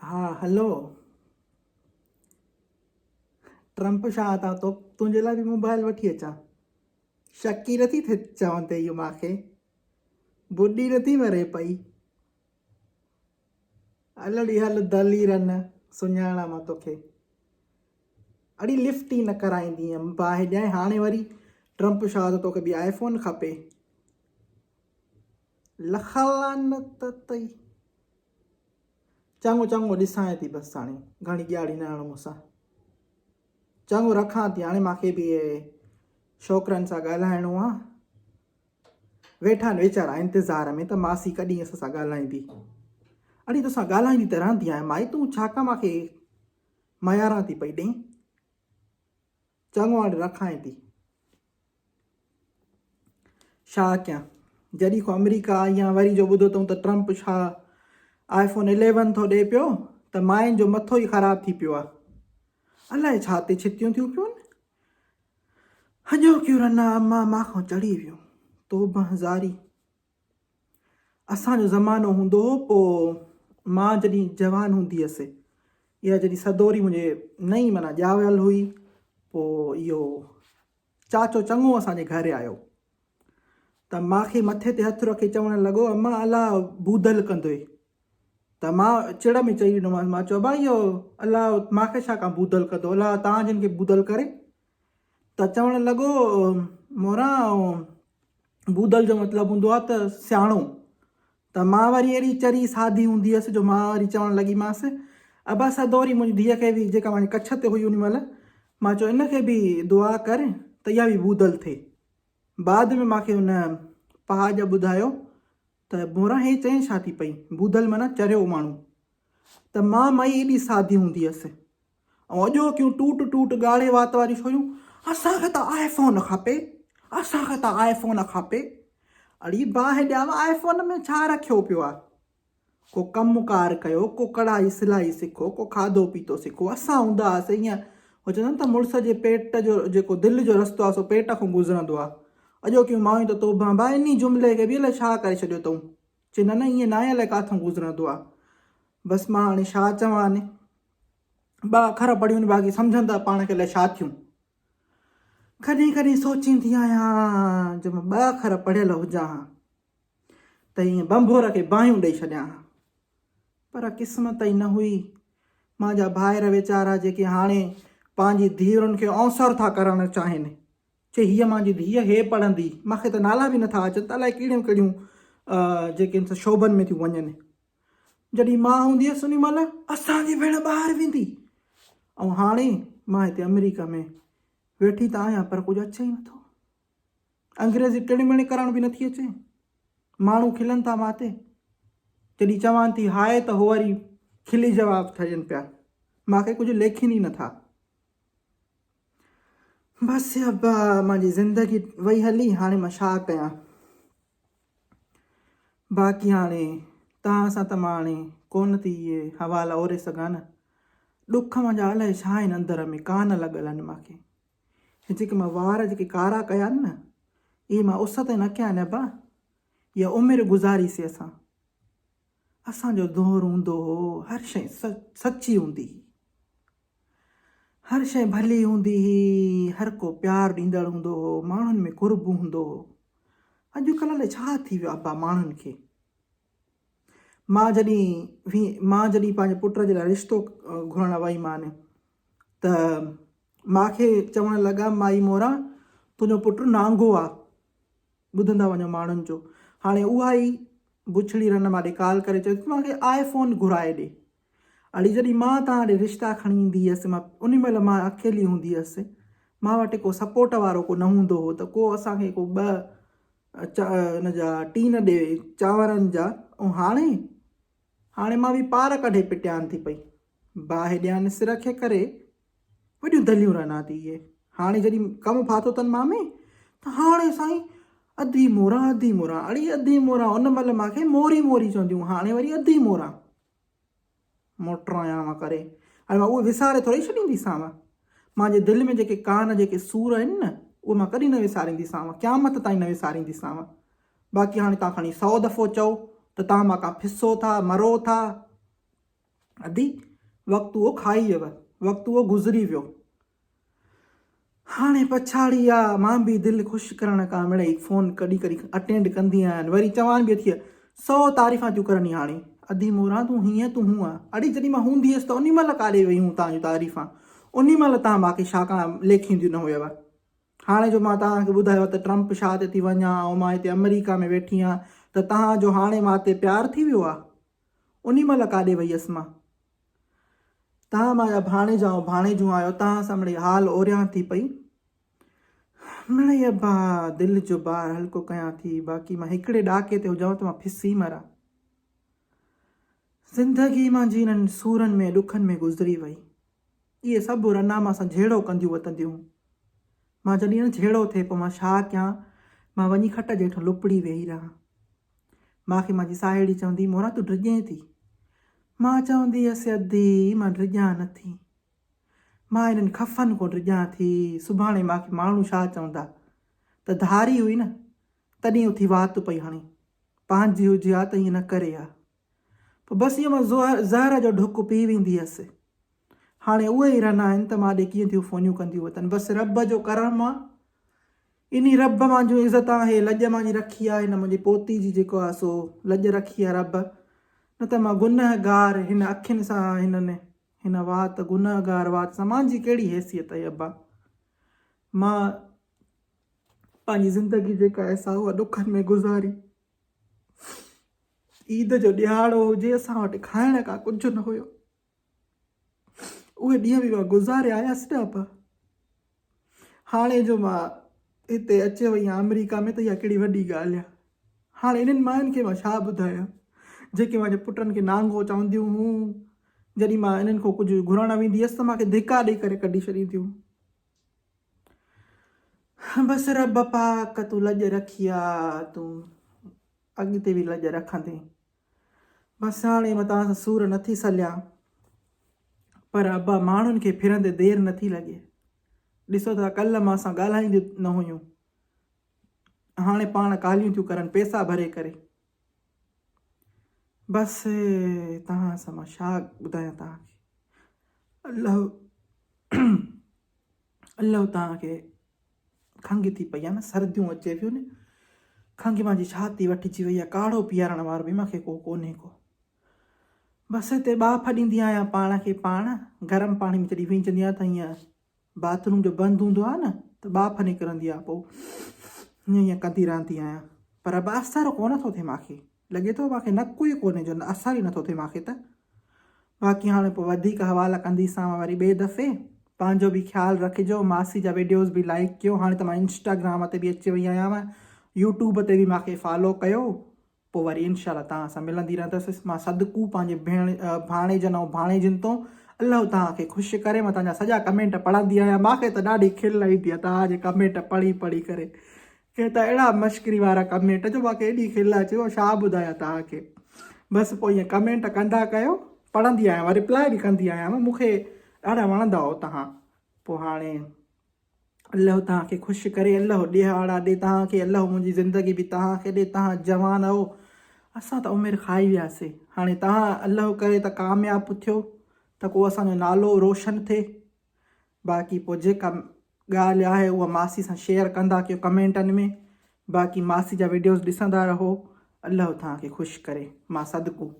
हाँ hello. Trump छा था तो तुंहिंजे लाइ बि मोबाइल वठी अचां। शकी नथी थिए चवनि ते इहो मूंखे बुॾी नथी मरे पई। हलड़ी हल दलीरन सुञाणा मां तोखे। अड़ी लिफ्ट ई न कराईंदी हुयमि बाहि ॾियां हाणे वरी ट्रंप छा त तोखे बि आईफोन खपे। लखलानत तई। चङो चङो ॾिसां थी बसि हाणे घणी ॻाढ़ी न हणो मूंसां। चङो रखां थी हाणे मूंखे बि छोकिरनि सां ॻाल्हाइणो आहे। वेठा आहिनि वीचारा इंतज़ार में त मासी कॾहिं असां सां ॻाल्हाईंदी। अड़ी तोसां ॻाल्हाईंदी त रहंदी आहियां माई तूं छा का मूंखे मयारां थी पई ॾें। चङो हाणे रखां थी छा कयां। जॾहिं खां अमेरिका आई आहियां वरी जो ॿुधो अथऊं त ट्रंप छा आईफोन 11 थो ॾिए पियो त माइनि जो मथो ई ख़राबु थी पियो आहे। अलाए छा ते छितियूं थियूं पियूं हॼो क्यों रना अम्मा मां खां चढ़ी वियो तोबा ज़ारी। असांजो ज़मानो हूंदो हो पोइ मां जॾहिं जवान हूंदी हुअसि इहा जॾहिं सदोरी मुंहिंजे नई माना ॼावल हुई पोइ इहो चाचो चङो असांजे घर आयो त मूंखे मथे ते हथु रखी चवणु लॻो अम्मा अलाह बूदल कंदुई। त मां चिड़ में चई ॾिनोमांसि मां चयो भाई इहो अलाह मूंखे छा का बूदल कंदो अलाह तव्हां जिन खे बूदल करे। त चवणु लॻो मोरा बूदल जो मतिलबु हूंदो आहे त सियाणो। त मां वरी अहिड़ी चरी सादी हूंदी हुअसि जो मां वरी चवणु लॻीमांसि अबा सदोरी मुंहिंजी धीअ खे बि जेका मुंहिंजी कच्छ ते हुई उन महिल मां चयो इनखे बि दुआ कर त इहा बि बूदल थिए। बाद में मूंखे हुन पहाज ॿुधायो त मोरा हे चई छा थी पई बूदल माना चरियो माण्हू। त मां मई एॾी सादी हूंदी हुअसि ऐं अॼो क्यूं टूट टूट ॻाढ़े वात वारी छोरियूं असांखे त आईफोन खपे असांखे त आईफोन खपे। अड़ी बाहि ॾियांव आईफोन में छा रखियो पियो आहे। को कमुकार कयो को कढ़ाई सिलाई सिखो को खाधो पीतो सिखो। असां हूंदा हुआसीं ईअं हो चवंदा आहिनि त मुड़ुस जे पेट जो जेको दिलि जो रस्तो आहे सो पेट खां गुज़रंदो आहे। अॼो की मायूं त तोबा भाई इन जुमिले खे बि अलाए छा करे छॾियो अथऊं चई न ईअं न आहे अलाए किथां गुज़रंदो आहे। बसि मां हाणे छा चवां ने ॿ अखर पढ़ियूं बाक़ी सम्झनि था पाण खे अलाए छा थियूं। कॾहिं कॾहिं सोचींदी आहियां जो मां ॿ अखर पढ़ियल हुजां हा त ईअं बंभोर खे बाहियूं ॾेई छॾियां हा पर क़िस्मत ई न हुई। मुंहिंजा भाइर वीचारा जेके हाणे पंहिंजी धीअरुनि खे अवसर था करणु चाहिनि चई हीअ मुंहिंजी धीअ हे पढ़ंदी मूंखे त नाला बि नथा अचनि त अलाए कहिड़ियूं कहिड़ियूं जेके शोभनि में थियूं वञनि। जॾहिं मां हूंदी हुअसि उन महिल असांजी भेण ॿाहिरि वेंदी ऐं हाणे मां हिते अमेरिका में वेठी त आहियां पर कुझु अचे ई नथो। अंग्रेज़ी टिड़मिड़ी करण बि नथी अचे। माण्हू खिलनि था मां ते जॾहिं चवां थी हाय त हो वरी खिली जवाब ठहनि पिया मूंखे कुझु लेखिनि ई नथा। बसि अब्बा मुंहिंजी ज़िंदगी वई हली हाणे मां छा कयां। बाक़ी हाणे तव्हां सां त मां हाणे कोन थी इहे हवाला ओरे सघां न। ॾुख मुंहिंजा अलाए छा आहिनि अंदर में कान लॻल आहिनि मूंखे। जेके मां वार जेके कारा कया आहिनि न इहे मां उस ते न कया आहिनि अब्बा। इहा उमिरि गुज़ारीसीं असांजो दौरु हूंदो हो हर शइ सची हूंदी हुई हर शइ भली हूंदी हुई हर को प्यारु ॾींदड़ हूंदो हो माण्हुनि में कुर्ब हूंदो हो। अॼुकल्ह लाइ छा थी वियो अब्बा माण्हुनि खे। मां जॾहिं पंहिंजे पुट जे लाइ रिश्तो घुरण वई मान त मूंखे चवणु लॻा माई मोरा तुंहिंजो पुटु नांगो आहे ॿुधंदा वञो माण्हुनि जो। हाणे उहा ई बुछड़ी रन मां ॾे कॉल करे चयो मूंखे आईफोन घुराए ॾे। अड़ी जॾहिं मां तव्हां ॾे रिश्ता खणी ईंदी हुअसि मां उन महिल मां अकेली हूंदी हुअसि मां वटि को सपोर्ट वारो को न हूंदो हो त को असांखे को हिन जा टीन ॾे चांवरनि जा। ऐं हाणे मां बि पार कढे पिटियान थी पई बाहि ॾियानि सिर खे करे वॾियूं दलियूं रना थी इहे। हाणे जॾहिं कमु फाथो अथनि मां में त हाणे साईं अधी मोरा अड़ी अधी मोरा उन महिल मूंखे मोरी चवंदियूं हाणे वरी अधी मोरा मोटर आहियां मां करे। हाणे मां उहे विसारे थोरी छॾींदीसांव। मुंहिंजे दिलि में जेके कान जेके सूर आहिनि न उहे मां कॾहिं न विसारींदीसांव क़यामत ताईं न विसारींदीसांव। बाक़ी हाणे तव्हां खणी 100 दफ़ो चओ त तव्हां मां का फिसो था मरो था अदी वक़्तु उहो खाई वियव, वक़्तु उहो गुज़री वियो। हाणे पछाड़ी आहे, मां बि दिलि ख़ुशि करण खां मिड़ई फ़ोन कॾहिं कॾहिं अटेंड कंदी आहियां, वरी चवान बि थी 100 तारीफ़ां थियूं करनि हाणे। अदी मोरा तूं हीअं तूं हूअं, अड़ी जॾहिं मां हूंदी हुअसि त उन महिल काॾे वई हूं तव्हांजूं तारीफ़ां, उन महिल तव्हां मूंखे छाकाणि लेखींदियूं न हुयव। हाणे जो मां तव्हांखे ॿुधायो त ट्रम्प छा ते थी वञा ऐं मां हिते अमेरिका में वेठी आहियां त तव्हांजो हाणे मां ते प्यारु थी वियो आहे, उन महिल काॾे वई हुअसि मां। तव्हां मुंहिंजा भाणेजा ऐं भाणेजूं आहियो, तव्हां सां मिड़ई हाल ओरियां थी पई, मिड़ई अबा दिलि जो भार हल्को कयां थी। बाक़ी मां हिकिड़े ॾाके ते हुजां त मां फिसी मरां। ज़िंदगी मुंहिंजी हिननि सूरनि में ॾुखनि में गुज़री वई। इहे सभु रना मां सां झेड़ो कंदियूं वतंदियूं। मां जॾहिं न झेड़ो थिए पोइ मां छा कयां, मां वञी खट जे हेठि लुपड़ी वेही रहां। मूंखे मुंहिंजी साहेड़ी चवंदी मोरा तूं डिॼें थी। मां चवंदी हुअसि अदी मां डिॼां नथी, मां हिननि खफ़नि को डिॼां थी। सुभाणे मूंखे माण्हू छा चवंदा, त धारी हुई न तॾहिं उथी वात पई हणी, पंहिंजी हुजे हा त ईअं न करे हा। पोइ बसि इहो मां ज़हर जो ढुक पी वेंदी हुअसि। हाणे उहे ई रना आहिनि त मां ॾे कीअं थियूं फ़ोनियूं कंदियूं वतनि। बसि रब जो करम आहे, इन रब मुंहिंजो इज़त आहे, लॼ मुंहिंजी रखी आहे, हिन मुंहिंजी पोती जी जेको आहे सो लॼ रखी आहे रब, न त मां गुनहगार हिन अखियुनि सां हिन वात गुनहगार वात सां मुंहिंजी कहिड़ी हैसियत आहे अब्बा। मां पंहिंजी ज़िंदगी जेका आहे सा उहा ॾुखनि में गुज़ारी। ईद जो ॾियारो हुजे, असां वटि खाइण का कुझु न हुयो, उहे ॾींहं बि मां गुज़ारे आयसि न अब्बा। हाणे जो मां हिते अचे वई आहियां अमेरिका में त इहा कहिड़ी वॾी ॻाल्हि आहे। हाणे इन्हनि मायुनि खे मां छा ॿुधायां, जेके मुंहिंजे पुटनि खे नांगो चवंदियूं हुयूं, जॾहिं मां इन्हनि खां कुझु घुरणु वेंदी हुअसि त मूंखे धिका ॾेई करे कढी छॾींदियूं। बसि रब पाक तूं लॼ रखी आहे, तूं अॻिते बि लॼ रखंदे। बसि हाणे मां तव्हां सां सूर नथी सलियां, पर अब्बा माण्हुनि खे फिरंदे देरि नथी लॻे। ॾिसो था कल्ह मां सां ॻाल्हाईंदियूं न हुयूं, हाणे पाण ॻाल्हियूं थियूं करनि पैसा भरे करे। बसि तव्हां सां मां छा ॿुधायां तव्हांखे। अलाह तव्हांखे खंघि थी पई आहे न, सर्दियूं अचे पियूं न, खंघि मुंहिंजी छाती वठिजी वई आहे, काढ़ो पीआरण वारो बि मूंखे को कोन्हे को। बसि हिते बाफ़ ॾींदी आहियां पाण खे पाण, गरम पाणी में जॾहिं विझंदी आहियां त हीअं बाथरूम जो बंदि हूंदो आहे न त बाफ़ निकिरंदी आहे, पोइ हीअं कंदी रहंदी आहियां। पर अब असरु कोन थो थिए, मूंखे लॻे थो मूंखे नकु ई कोन्हे जो असरु ई नथो थिए मूंखे त। बाक़ी हाणे पोइ वधीक हवाला कंदीसांव वरी ॿिए दफ़े। पंहिंजो बि ख़्यालु रखिजो, मासी जा वीडियोज़ बि लाइक कयो। हाणे त मां इंस्टाग्राम ते बि अची वई आहियां, यूट्यूब ते बि मूंखे फॉलो कयो। पोइ वरी इनशाला तव्हां सां मिलंदी रहंदसि। मां सदकू पंहिंजे भाणेजनि ऐं भाणेजियुनि तो अलाह तव्हांखे ख़ुशि करे। मां तव्हांजा सॼा कमेंट पढ़ंदी आहियां, मूंखे त ॾाढी खिल ईंदी आहे तव्हांजे कमेंट पढ़ी पढ़ी करे। के त अहिड़ा मश्करी वारा कमेंट जो मूंखे एॾी खिल अचे छा ॿुधायां तव्हांखे। बसि पोइ ईअं कमेंट कंदा कयो, पढ़ंदी आहियां, रिप्लाए बि कंदी आहियां, मूंखे ॾाढा वणंदा हो तव्हां। पोइ हाणे अलाह तव्हांखे ख़ुशि करे, अलाह ॾियारा ॾे तव्हांखे, अलाह मुंहिंजी ज़िंदगी बि तव्हांखे ॾे। तव्हां जवान आहियो, असां त उमिरि खाई वियासीं, हाणे तव्हां अलाह करे त कामयाबु थियो त को असांजो नालो रोशन थिए। बाक़ी पोइ जेका ॻाल्हि आहे उहा मासी सां शेयर कंदा कयो कमेंटनि में। बाक़ी मासी जा वीडियोज़ ॾिसंदा रहो, अलाह तव्हांखे ख़ुशि करे। मां सदकू।